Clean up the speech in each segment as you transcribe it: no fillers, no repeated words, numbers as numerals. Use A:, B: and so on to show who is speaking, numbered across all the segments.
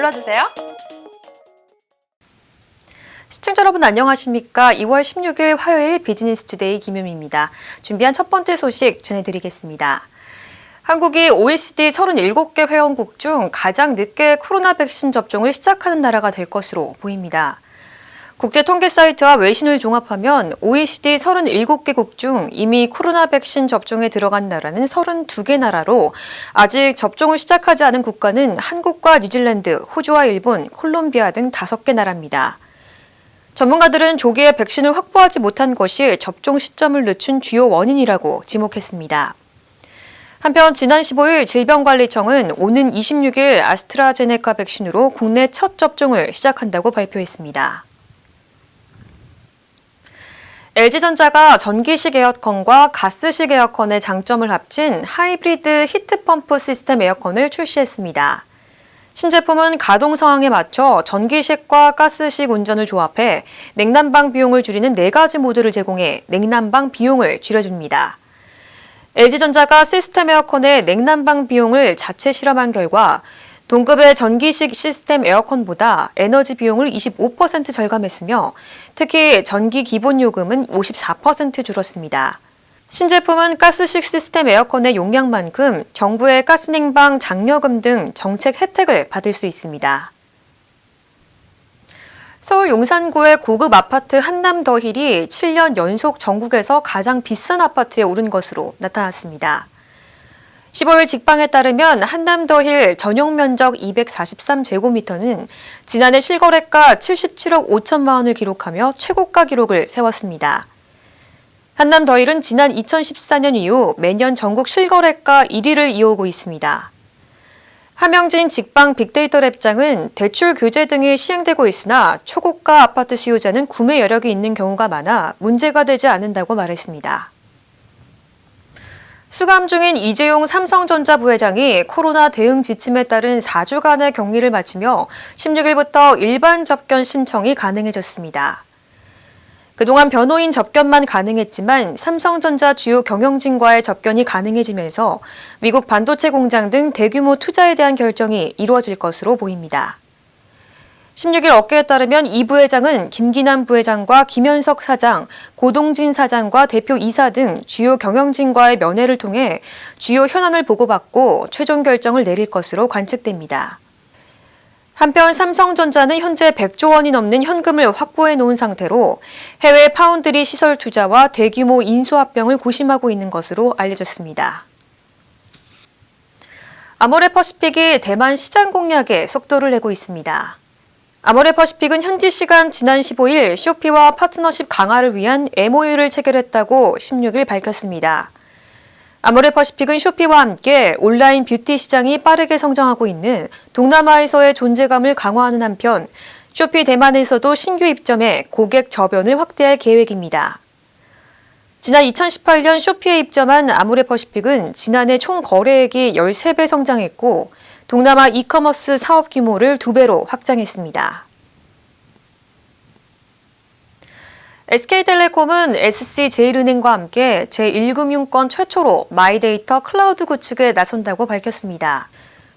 A: 눌러주세요. 시청자 여러분 안녕하십니까? 2월 16일 화요일 비즈니스투데이 김유미입니다. 준비한 첫 번째 소식 전해드리겠습니다. 한국이 OECD 37개 회원국 중 가장 늦게 코로나 백신 접종을 시작하는 나라가 될 것으로 보입니다. 국제통계 사이트와 외신을 종합하면 OECD 37개국 중 이미 코로나 백신 접종에 들어간 나라는 32개 나라로 아직 접종을 시작하지 않은 국가는 한국과 뉴질랜드, 호주와 일본, 콜롬비아 등 5개 나라입니다. 전문가들은 조기에 백신을 확보하지 못한 것이 접종 시점을 늦춘 주요 원인이라고 지목했습니다. 한편 지난 15일 질병관리청은 오는 26일 아스트라제네카 백신으로 국내 첫 접종을 시작한다고 발표했습니다. LG전자가 전기식 에어컨과 가스식 에어컨의 장점을 합친 하이브리드 히트펌프 시스템 에어컨을 출시했습니다. 신제품은 가동 상황에 맞춰 전기식과 가스식 운전을 조합해 냉난방 비용을 줄이는 4가지 모드를 제공해 냉난방 비용을 줄여줍니다. LG전자가 시스템 에어컨의 냉난방 비용을 자체 실험한 결과 동급의 전기식 시스템 에어컨보다 에너지 비용을 25% 절감했으며 특히 전기 기본 요금은 54% 줄었습니다. 신제품은 가스식 시스템 에어컨의 용량만큼 정부의 가스냉방 장려금 등 정책 혜택을 받을 수 있습니다. 서울 용산구의 고급 아파트 한남더힐이 7년 연속 전국에서 가장 비싼 아파트에 오른 것으로 나타났습니다. 15일 직방에 따르면 한남더힐 전용 면적 243제곱미터는 지난해 실거래가 77억 5천만 원을 기록하며 최고가 기록을 세웠습니다. 한남더힐은 지난 2014년 이후 매년 전국 실거래가 1위를 이어오고 있습니다. 함영진 직방 빅데이터 랩장은 대출 규제 등이 시행되고 있으나 초고가 아파트 수요자는 구매 여력이 있는 경우가 많아 문제가 되지 않는다고 말했습니다. 수감 중인 이재용 삼성전자 부회장이 코로나 대응 지침에 따른 4주간의 격리를 마치며 16일부터 일반 접견 신청이 가능해졌습니다. 그동안 변호인 접견만 가능했지만 삼성전자 주요 경영진과의 접견이 가능해지면서 미국 반도체 공장 등 대규모 투자에 대한 결정이 이루어질 것으로 보입니다. 16일 업계에 따르면 이 부회장은 김기남 부회장과 김현석 사장, 고동진 사장과 대표 이사 등 주요 경영진과의 면회를 통해 주요 현안을 보고받고 최종 결정을 내릴 것으로 관측됩니다. 한편 삼성전자는 현재 100조 원이 넘는 현금을 확보해 놓은 상태로 해외 파운드리 시설 투자와 대규모 인수합병을 고심하고 있는 것으로 알려졌습니다. 아모레퍼시픽이 대만 시장 공략에 속도를 내고 있습니다. 아모레퍼시픽은 현지 시간 지난 15일 쇼피와 파트너십 강화를 위한 MOU를 체결했다고 16일 밝혔습니다. 아모레퍼시픽은 쇼피와 함께 온라인 뷰티 시장이 빠르게 성장하고 있는 동남아에서의 존재감을 강화하는 한편 쇼피 대만에서도 신규 입점해 고객 저변을 확대할 계획입니다. 지난 2018년 쇼피에 입점한 아모레퍼시픽은 지난해 총 거래액이 13배 성장했고 동남아 이커머스 사업 규모를 2배로 확장했습니다. SK텔레콤은 SC제일은행과 함께 제1금융권 최초로 마이데이터 클라우드 구축에 나선다고 밝혔습니다.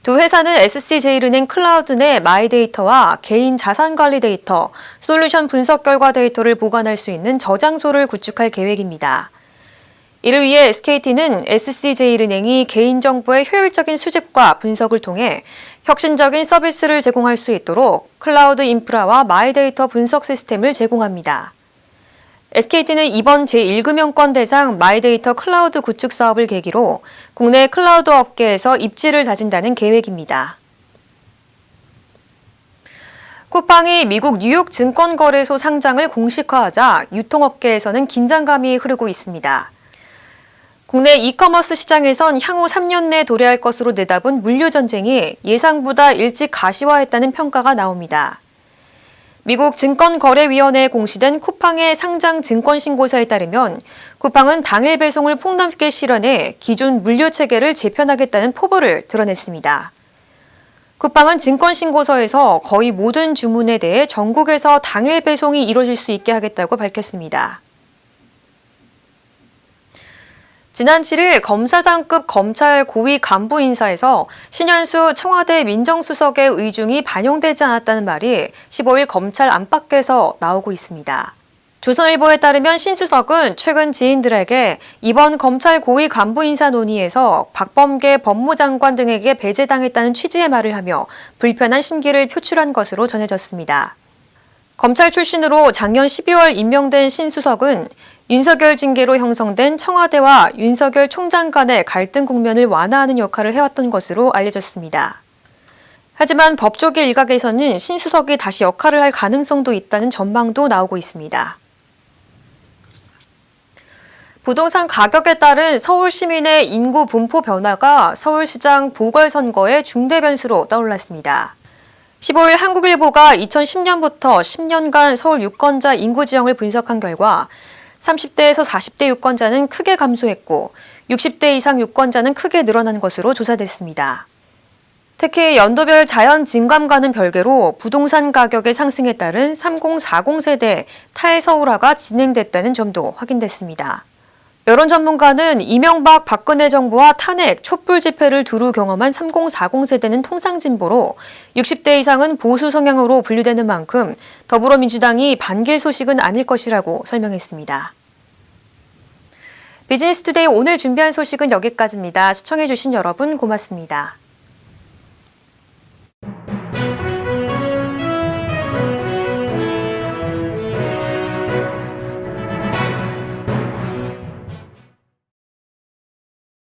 A: 두 회사는 SC제일은행 클라우드 내 마이데이터와 개인 자산관리 데이터, 솔루션 분석 결과 데이터를 보관할 수 있는 저장소를 구축할 계획입니다. 이를 위해 SKT는 SC제일은행이 개인정보의 효율적인 수집과 분석을 통해 혁신적인 서비스를 제공할 수 있도록 클라우드 인프라와 마이데이터 분석 시스템을 제공합니다. SKT는 이번 제1금융권 대상 마이데이터 클라우드 구축 사업을 계기로 국내 클라우드 업계에서 입지를 다진다는 계획입니다. 쿠팡이 미국 뉴욕 증권거래소 상장을 공식화하자 유통업계에서는 긴장감이 흐르고 있습니다. 국내 이커머스 시장에선 향후 3년 내 도래할 것으로 내다본 물류 전쟁이 예상보다 일찍 가시화했다는 평가가 나옵니다. 미국 증권거래위원회에 공시된 쿠팡의 상장 증권신고서에 따르면 쿠팡은 당일 배송을 폭넓게 실현해 기존 물류 체계를 재편하겠다는 포부를 드러냈습니다. 쿠팡은 증권신고서에서 거의 모든 주문에 대해 전국에서 당일 배송이 이루어질 수 있게 하겠다고 밝혔습니다. 지난 7일 검사장급 검찰 고위 간부 인사에서 신현수 청와대 민정수석의 의중이 반영되지 않았다는 말이 15일 검찰 안팎에서 나오고 있습니다. 조선일보에 따르면 신 수석은 최근 지인들에게 이번 검찰 고위 간부 인사 논의에서 박범계 법무장관 등에게 배제당했다는 취지의 말을 하며 불편한 심기를 표출한 것으로 전해졌습니다. 검찰 출신으로 작년 12월 임명된 신 수석은 윤석열 징계로 형성된 청와대와 윤석열 총장 간의 갈등 국면을 완화하는 역할을 해왔던 것으로 알려졌습니다. 하지만 법조계 일각에서는 신 수석이 다시 역할을 할 가능성도 있다는 전망도 나오고 있습니다. 부동산 가격에 따른 서울 시민의 인구 분포 변화가 서울시장 보궐선거의 중대 변수로 떠올랐습니다. 15일 한국일보가 2010년부터 10년간 서울 유권자 인구 지형을 분석한 결과 30대에서 40대 유권자는 크게 감소했고 60대 이상 유권자는 크게 늘어난 것으로 조사됐습니다. 특히 연도별 자연 증감과는 별개로 부동산 가격의 상승에 따른 3040 세대 탈서울화가 진행됐다는 점도 확인됐습니다. 여론 전문가는 이명박 박근혜 정부와 탄핵, 촛불 집회를 두루 경험한 3040 세대는 통상 진보로 60대 이상은 보수 성향으로 분류되는 만큼 더불어민주당이 반길 소식은 아닐 것이라고 설명했습니다. 비즈니스투데이 오늘 준비한 소식은 여기까지입니다. 시청해주신 여러분 고맙습니다.